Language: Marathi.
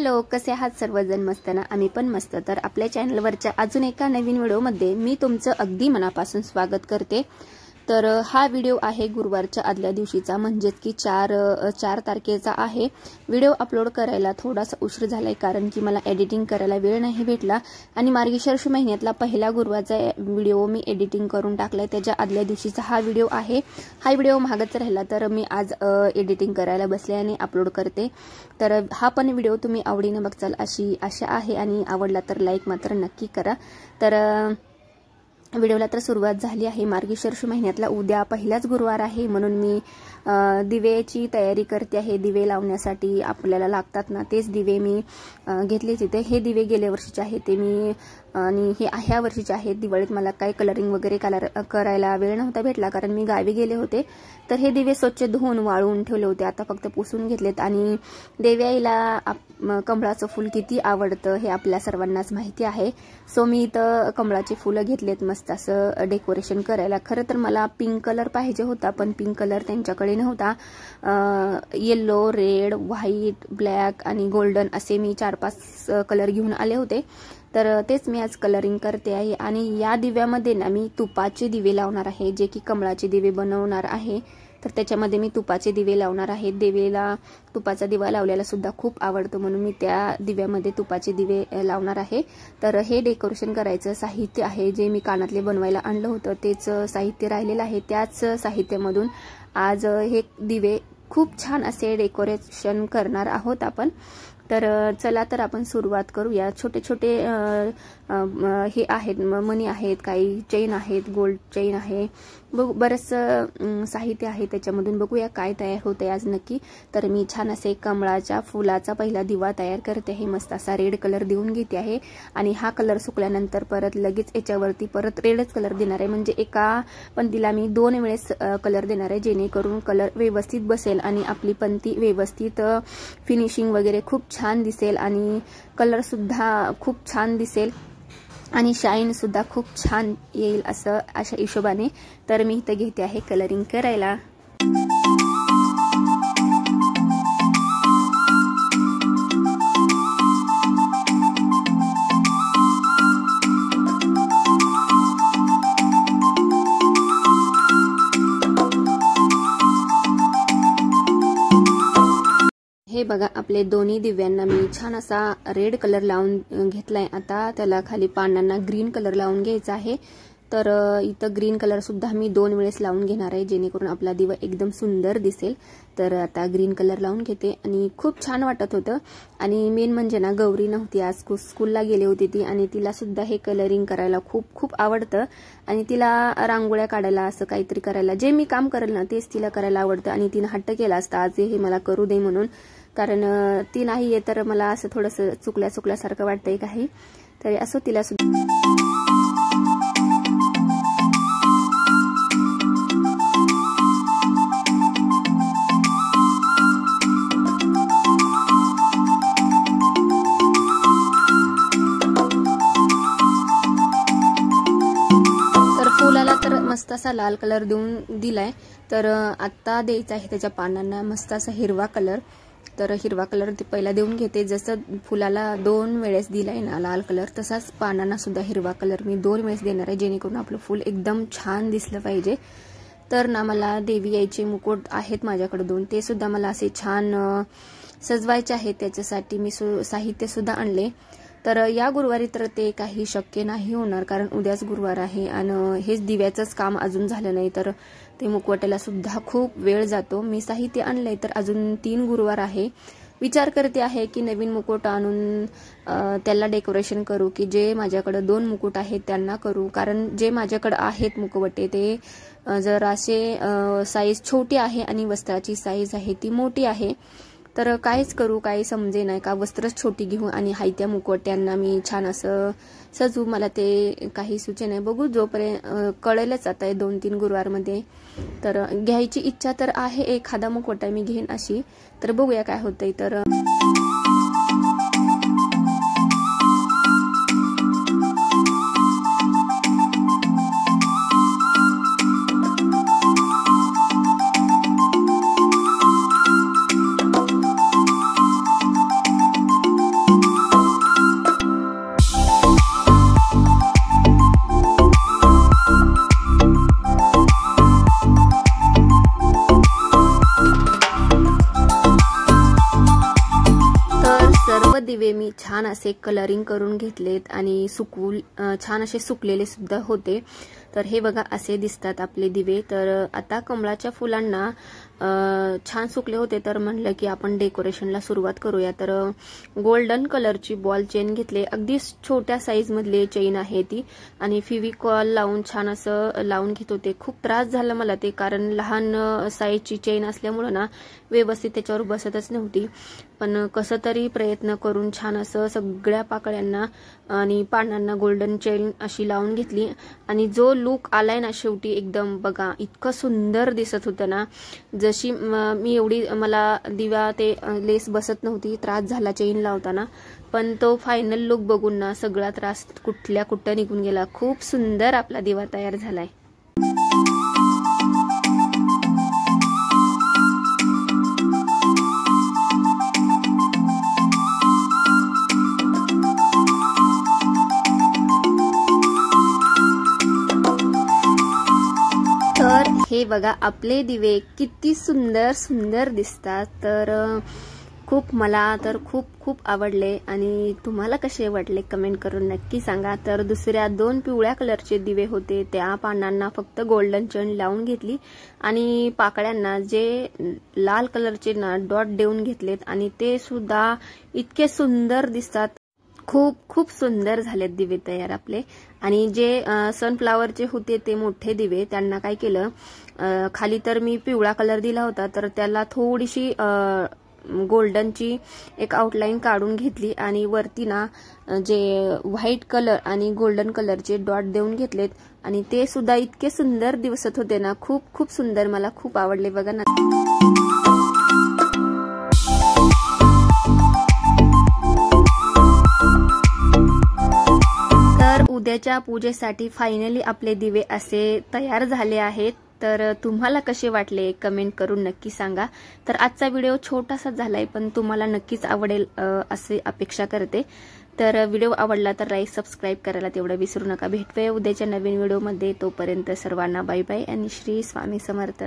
हॅलो, कसे आहात सर्वजण? मस्त ना? आम्ही पण मस्त. तर आपल्या चॅनलवरच्या अजून एका नवीन व्हिडिओमध्ये मी तुमचं अगदी मनापासून स्वागत करते. तर हा व्हिडिओ आहे गुरुवारच्या आदल्या दिवशीचा, म्हणजेच की 4 तारखेचा आहे. व्हिडिओ अपलोड करायला थोडासा उशीर झालाय कारण की मला एडिटिंग करायला वेळ नाही भेटला आणि मार्गशीर्ष महिन्यातला पहिला गुरुवारचा व्हिडिओ मी एडिटिंग करून टाकलाय. त्याच्या आदल्या दिवशीचा हा व्हिडिओ आहे. हा व्हिडिओ मागच राहिला तर मी आज एडिटिंग करायला बसले आणि अपलोड करते. तर हा पण व्हिडिओ तुम्ही आवडीने बघचाल अशी आशा आहे आणि आवडला तर लाईक मात्र नक्की करा. तर व्हिडिओला तर सुरुवात झाली आहे. मार्गशीर्ष महिन्यातला उद्या पहिलाच गुरुवार आहे म्हणून मी दिव्याची तयारी करते आहे. दिवे लावण्यासाठी आपल्याला लागतात ना, तेच दिवे मी घेतले तिथे. हे दिवे गेल्या वर्षीचे आहेत ते मी, आणि हे ह्या वर्षीचे आहेत. दिवाळीत मला काही कलरिंग वगैरे करायला वेळ नव्हता भेटला कारण मी गावी गेले होते. तर हे दिवे स्वच्छ धुवून वाळवून ठेवले होते, आता फक्त पुसून घेतलेत. आणि देव्याईला कमळाचं फूल किती आवडतं हे आपल्या सर्वांनाच माहिती आहे. सो मी इथं कमळाची फुलं घेतलेत मस्त असं डेकोरेशन करायला. खरं तर मला पिंक कलर पाहिजे होता पण पिंक कलर त्यांच्याकडे नव्हता. येल्लो, रेड, व्हाईट, ब्लॅक आणि गोल्डन असे मी 4-5 कलर घेऊन आले होते. तर तेच मी आज कलरिंग करते आहे. आणि या दिव्यामध्ये ना मी तुपाचे दिवे लावणार आहे, जे की कमळाचे दिवे बनवणार आहे. तर त्याच्यामध्ये मी तुपाचे दिवे लावणार आहे. देवीला तुपाचा दिवा लावलेला सुद्धा खूप आवडतो म्हणून मी त्या दिव्यामध्ये तुपाचे दिवे लावणार आहे. तर हे डेकोरेशन करायचं साहित्य आहे जे मी कानातले बनवायला आणलं होतं, तेच साहित्य राहिलेलं आहे. त्याच साहित्यामधून आज हे दिवे खूप छान असे डेकोरेशन करणार आहोत आपण. तर चला तर आपण सुरुवात करूया. छोटे छोटे हे आहेत, मणी आहेत, काही चेन आहेत, गोल्ड चेन आहे, बरंच साहित्य आहे. त्याच्यामधून बघूया काय तयार होते आज नक्की. तर मी छान असे कमळाच्या फुलाचा पहिला दिवा तयार करते आहे. मस्त असा रेड कलर देऊन घेते आहे आणि हा कलर सुकल्यानंतर परत लगेच याच्यावरती परत रेडच कलर देणार आहे. म्हणजे एका पंतीला मी 2 वेळेस कलर देणार आहे, जेणेकरून कलर व्यवस्थित बसेल आणि आपली पंती व्यवस्थित फिनिशिंग वगैरे खूप छान दिसेल आणि कलर सुद्धा खूप छान दिसेल आणि शाईन सुद्धा खूप छान येईल अशा हिशोबाने. तर मी इथं घेते आहे कलरिंग करायला. हे बघा, आपले दोन्ही दिव्यांना मी छान असा रेड कलर लावून घेतलाय. आता त्याला खाली पानांना ग्रीन कलर लावून घ्यायचा आहे. तर इथं ग्रीन कलर सुद्धा मी 2 वेळेस लावून घेणार आहे, जेणेकरून आपला दिवा एकदम सुंदर दिसेल. तर आता ग्रीन कलर लावून घेते आणि खूप छान वाटत होतं. आणि मेन म्हणजे ना, गौरी नव्हती आज, स्कूलला गेली होती ती आणि तिला सुद्धा हे कलरिंग करायला खूप खूप आवडतं आणि तिला रांगोळ्या काढायला असं काहीतरी करायला, जे मी काम करेल ना तेच तिला करायला आवडतं. आणि तिने हट्ट केला असता आज हे मला करू दे म्हणून, कारण ती नाही आहे तर मला असं थोडंसं चुकल्यासारखं वाटतंय काही. तर असं तिला सुद्धा मस्त असा लाल कलर देऊन दिलाय. तर आता द्यायचा आहे त्याच्या पानांना मस्त असा हिरवा कलर. तर हिरवा कलर ते पहिला देऊन घेते. जसं फुलाला 2 वेळेस दिलाय ना लाल कलर, तसाच पानांना सुद्धा हिरवा कलर मी 2 वेळेस देणार आहे, जेणेकरून आपलं फूल एकदम छान दिसलं पाहिजे. तर ना मला देवी यायचे मुकुट आहेत माझ्याकडे 2, ते सुद्धा मला असे छान सजवायचे आहेत. त्याच्यासाठी मी साहित्य सुद्धा आणले. तर या गुरुवारी तर ते काही शक्य नाही होणार कारण उद्याच गुरुवार आहे आणि हेच दिव्याचंच काम अजून झालं नाही, तर ते मुखवट्याला सुद्धा खूप वेळ जातो. मी साहित्य आणलंय तर अजून 3 गुरुवार आहे. विचार करते आहे की नवीन मुकुट आणून त्याला डेकोरेशन करू, की जे माझ्याकडे 2 मुकुट आहेत त्यांना करू. कारण जे माझ्याकडे आहेत मुखवटे ते जरासे साईज छोटी आहे आणि वस्त्राची साईज आहे ती मोठी आहे. तर कायच करू, काही समजे नाही का, वस्त्रच छोटी घेऊ आणि हायत्या मुखवट्यांना मी छान असं सजू. मला ते काही सुचे नाही, बघू जोपर्यंत कळेलच आता 2-3 गुरुवारमध्ये. तर घ्यायची इच्छा तर आहे, एखादा मुखवटा मी घेईन अशी. तर बघूया काय होतंय. तर दिवे मी छान असे कलरिंग करून घेतलेत आणि छान असे सुकलेले सुद्धा होते। तर हे बघा असे दिसतात आपले दिवे। तर आता कमळाच्या फुलांना छान सुकले होते तर म्हणलं की आपण डेकोरेशनला सुरुवात करूया। तर गोल्डन कलरची बॉल चेन घेतले, अगदी छोट्या साईज मधले चेन आहे ती, आणि फेविकॉल लावून छान असं लावून घेत होते। खूप त्रास झाला मला ते, कारण लहान साईजची चेन असल्यामुळे ना व्यवस्थित त्याच्यावर बसतच नव्हती। पण कसं तरी प्रयत्न करून छान असं सगळ्या पाकळ्यांना आणि पानांना गोल्डन चेन अशी लावून घेतली, आणि जो लुक आलाय ना शेवटी एकदम बघा इतकं सुंदर दिसत होतं ना। जशी मी एवढी मला दिवा ते लेस बसत नव्हती, त्रास झाला चेन लावताना, पण तो फायनल लुक बघून ना सगळा त्रास कुठं निघून गेला। खूप सुंदर आपला दिवा तयार झालाय। तर हे बघा आपले दिवे किती सुंदर सुंदर दिसतात। तर मला तर खूप आवडले, आणि तुम्हाला कसे वाटले कमेंट करून नक्की सांगा। तर दुसऱ्या 2 पिवळ्या कलरचे दिवे होते, त्या पानांना फक्त गोल्डन चेन लावून घेतली आणि पाकळ्यांना जे लाल कलरचे ना डॉट देऊन घेतलेत, आणि ते सुद्धा इतके सुंदर दिसतात। खूप सुंदर झालेत दिवे तयार आपले। आणि जे सनफ्लावरचे होते ते मोठे दिवे, त्यांना काय केलं, खाली तर मी पिवळा कलर दिला होता, तर त्याला थोडीशी गोल्डनची एक आउटलाईन काढून घेतली, आणि वरती ना जे व्हाईट कलर आणि गोल्डन कलरचे डॉट देऊन घेतलेत, आणि ते सुद्धा इतके सुंदर दिसत होते ना। खूप सुंदर, मला खूप आवडले बघा ना। उद्याच्या पूजेसाठी फायनली आपले दिवे असे तयार झाले आहेत। तर तुम्हाला कसे वाटले कमेंट करून नक्की सांगा। तर आजचा व्हिडिओ छोटासा झालाय, पण तुम्हाला नक्कीच आवडेल असे अपेक्षा करते। तर व्हिडिओ आवडला तर लाईक सबस्क्राईब करायला तेवढं विसरू नका। भेटूया उद्याच्या नवीन व्हिडिओमध्ये, तोपर्यंत सर्वांना बाय बाय आणि श्री स्वामी समर्थ।